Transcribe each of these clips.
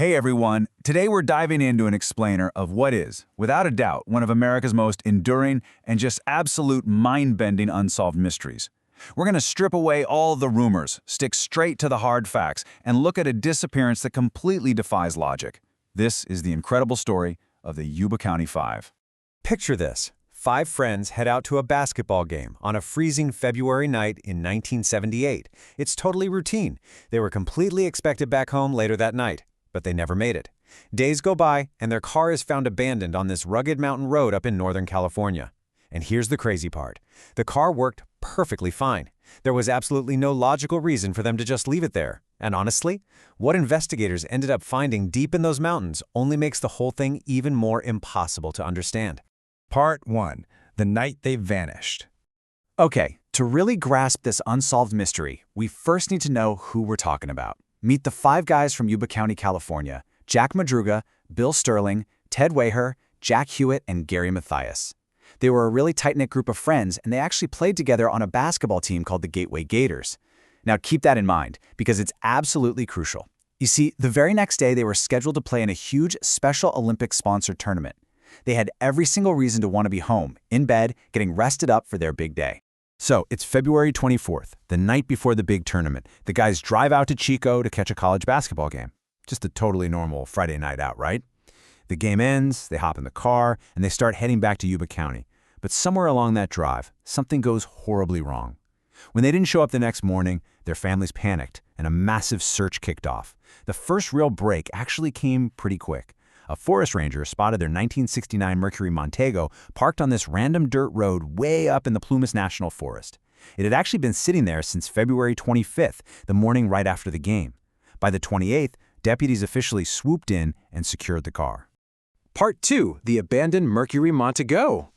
Hey everyone, today we're diving into an explainer of what is, without a doubt, one of America's most enduring and just absolute mind-bending unsolved mysteries. We're going to strip away all the rumors, stick straight to the hard facts, and look at a disappearance that completely defies logic. This is the incredible story of the Yuba County Five. Picture this. 5 friends head out to a basketball game on a freezing February night in 1978. It's totally routine. They were completely expected back home later that night, but they never made it. Days go by, and their car is found abandoned on this rugged mountain road up in Northern California. And here's the crazy part. The car worked perfectly fine. There was absolutely no logical reason for them to just leave it there. And honestly, what investigators ended up finding deep in those mountains only makes the whole thing even more impossible to understand. Part 1. The Night They Vanished. Okay, to really grasp this unsolved mystery, we first need to know who we're talking about. Meet the 5 guys from Yuba County, California: Jack Madruga, Bill Sterling, Ted Waher, Jack Hewitt, and Gary Mathias. They were a really tight-knit group of friends, and they actually played together on a basketball team called the Gateway Gators. Now keep that in mind, because it's absolutely crucial. You see, the very next day they were scheduled to play in a huge Special Olympics-sponsored tournament. They had every single reason to want to be home, in bed, getting rested up for their big day. So, it's February 24th, the night before the big tournament. The guys drive out to Chico to catch a college basketball game. Just a totally normal Friday night out, right? The game ends, they hop in the car, and they start heading back to Yuba County. But somewhere along that drive, something goes horribly wrong. When they didn't show up the next morning, their families panicked, and a massive search kicked off. The first real break actually came pretty quick. A forest ranger spotted their 1969 Mercury Montego parked on this random dirt road way up in the Plumas National Forest. It had actually been sitting there since February 25th, the morning right after the game. By the 28th, deputies officially swooped in and secured the car. Part 2. The Abandoned Mercury Montego.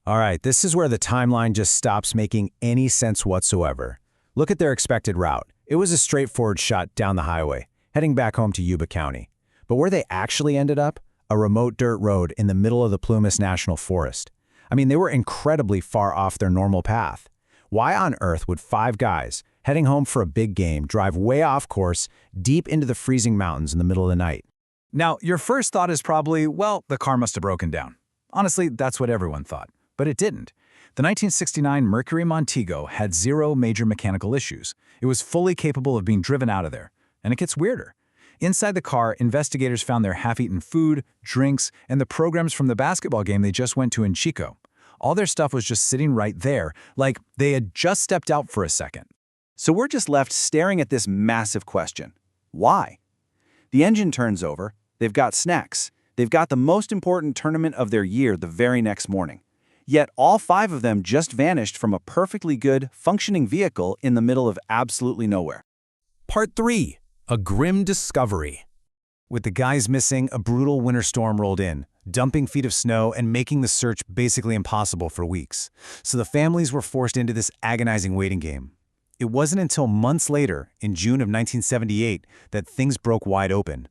All right, this is where the timeline just stops making any sense whatsoever. Look at their expected route. It was a straightforward shot down the highway, heading back home to Yuba County. But where they actually ended up? A remote dirt road in the middle of the Plumas National Forest. I mean, they were incredibly far off their normal path. Why on earth would 5 guys, heading home for a big game, drive way off course, deep into the freezing mountains in the middle of the night? Now, your first thought is probably, well, the car must have broken down. Honestly, that's what everyone thought. But it didn't. The 1969 Mercury Montego had 0 major mechanical issues. It was fully capable of being driven out of there. And it gets weirder. Inside the car, investigators found their half-eaten food, drinks, and the programs from the basketball game they just went to in Chico. All their stuff was just sitting right there, like they had just stepped out for a second. So we're just left staring at this massive question. Why? The engine turns over, they've got snacks, they've got the most important tournament of their year the very next morning. Yet all 5 of them just vanished from a perfectly good, functioning vehicle in the middle of absolutely nowhere. Part 3. A grim discovery. With the guys missing, a brutal winter storm rolled in, dumping feet of snow and making the search basically impossible for weeks. So the families were forced into this agonizing waiting game. It wasn't until months later, in June of 1978, that things broke wide open.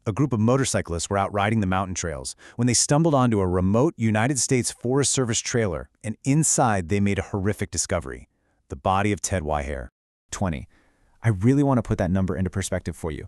A group of motorcyclists were out riding the mountain trails when they stumbled onto a remote United States Forest Service trailer, and inside they made a horrific discovery: the body of Ted Waher, 20. I really want to put that number into perspective for you.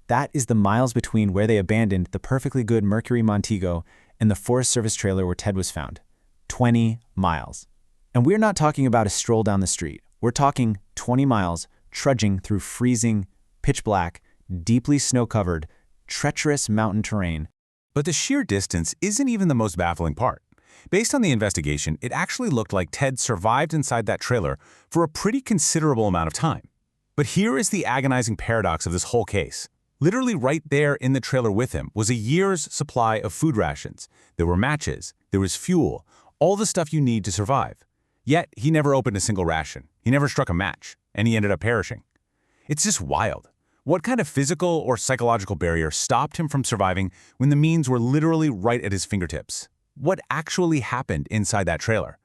That is the miles between where they abandoned the perfectly good Mercury Montego and the Forest Service trailer where Ted was found. 20 miles. And we're not talking about a stroll down the street. We're talking 20 miles trudging through freezing, pitch black, deeply snow-covered, treacherous mountain terrain. But the sheer distance isn't even the most baffling part. Based on the investigation, it actually looked like Ted survived inside that trailer for a pretty considerable amount of time. But here is the agonizing paradox of this whole case. Literally right there in the trailer with him was a year's supply of food rations. There were matches, there was fuel, all the stuff you need to survive. Yet, he never opened a single ration. He never struck a match, and he ended up perishing. It's just wild. What kind of physical or psychological barrier stopped him from surviving when the means were literally right at his fingertips? What actually happened inside that trailer?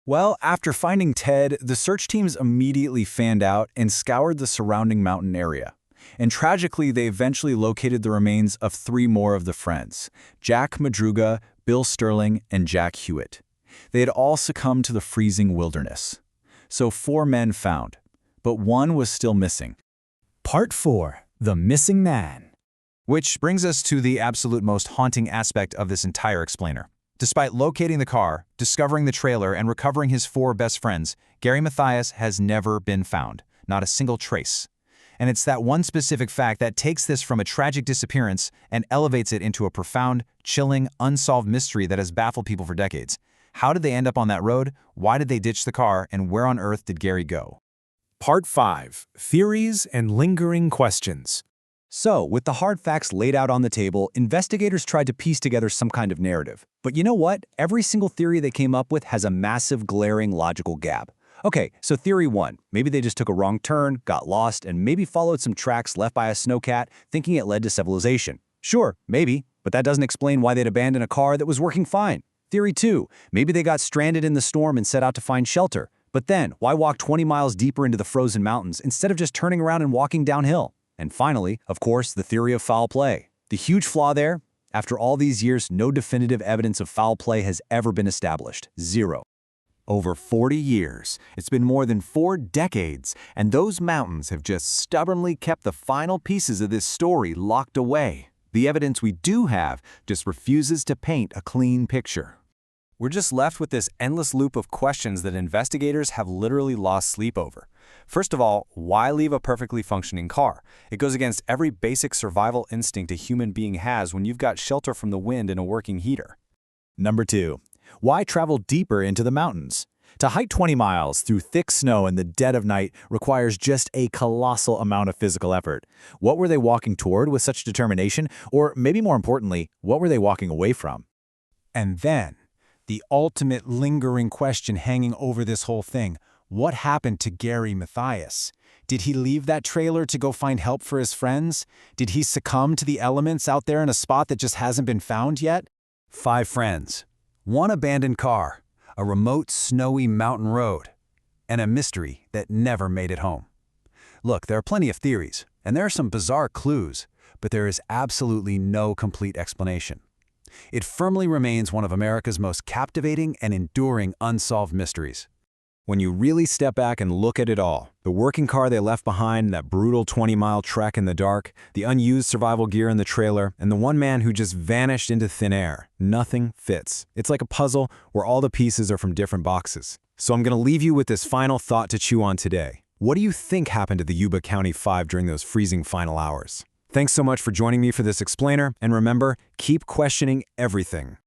Well, after finding Ted, the search teams immediately fanned out and scoured the surrounding mountain area. And tragically, they eventually located the remains of 3 more of the friends: Jack Madruga, Bill Sterling, and Jack Hewitt. They had all succumbed to the freezing wilderness. So 4 men found, but 1 was still missing. Part 4. The Missing Man. Which brings us to the absolute most haunting aspect of this entire explainer. Despite locating the car, discovering the trailer, and recovering his 4 best friends, Gary Mathias has never been found. Not a single trace. And it's that one specific fact that takes this from a tragic disappearance and elevates it into a profound, chilling, unsolved mystery that has baffled people for decades. How did they end up on that road? Why did they ditch the car? And where on earth did Gary go? Part 5. Theories and Lingering Questions. So, with the hard facts laid out on the table, investigators tried to piece together some kind of narrative. But you know what? Every single theory they came up with has a massive, glaring logical gap. Okay, so theory 1. Maybe they just took a wrong turn, got lost, and maybe followed some tracks left by a snowcat, thinking it led to civilization. Sure, maybe, but that doesn't explain why they'd abandon a car that was working fine. Theory 2. Maybe they got stranded in the storm and set out to find shelter. But then, why walk 20 miles deeper into the frozen mountains instead of just turning around and walking downhill? And finally, of course, the theory of foul play. The huge flaw there? After all these years, no definitive evidence of foul play has ever been established. Zero. Over 40 years, it's been more than 4 decades, and those mountains have just stubbornly kept the final pieces of this story locked away. The evidence we do have just refuses to paint a clean picture. We're just left with this endless loop of questions that investigators have literally lost sleep over. First of all, why leave a perfectly functioning car? It goes against every basic survival instinct a human being has when you've got shelter from the wind and a working heater. Number 2. Why travel deeper into the mountains? To hike 20 miles through thick snow in the dead of night requires just a colossal amount of physical effort. What were they walking toward with such determination? Or maybe more importantly, what were they walking away from? And then, the ultimate lingering question hanging over this whole thing. What happened to Gary Mathias? Did he leave that trailer to go find help for his friends? Did he succumb to the elements out there in a spot that just hasn't been found yet? 5 friends, 1 abandoned car, a remote, snowy mountain road, and a mystery that never made it home. Look, there are plenty of theories, and there are some bizarre clues, but there is absolutely no complete explanation. It firmly remains one of America's most captivating and enduring unsolved mysteries. When you really step back and look at it all, the working car they left behind, that brutal 20-mile trek in the dark, the unused survival gear in the trailer, and the one man who just vanished into thin air, nothing fits. It's like a puzzle where all the pieces are from different boxes. So I'm going to leave you with this final thought to chew on today. What do you think happened to the Yuba County Five during those freezing final hours? Thanks so much for joining me for this explainer, and remember, keep questioning everything.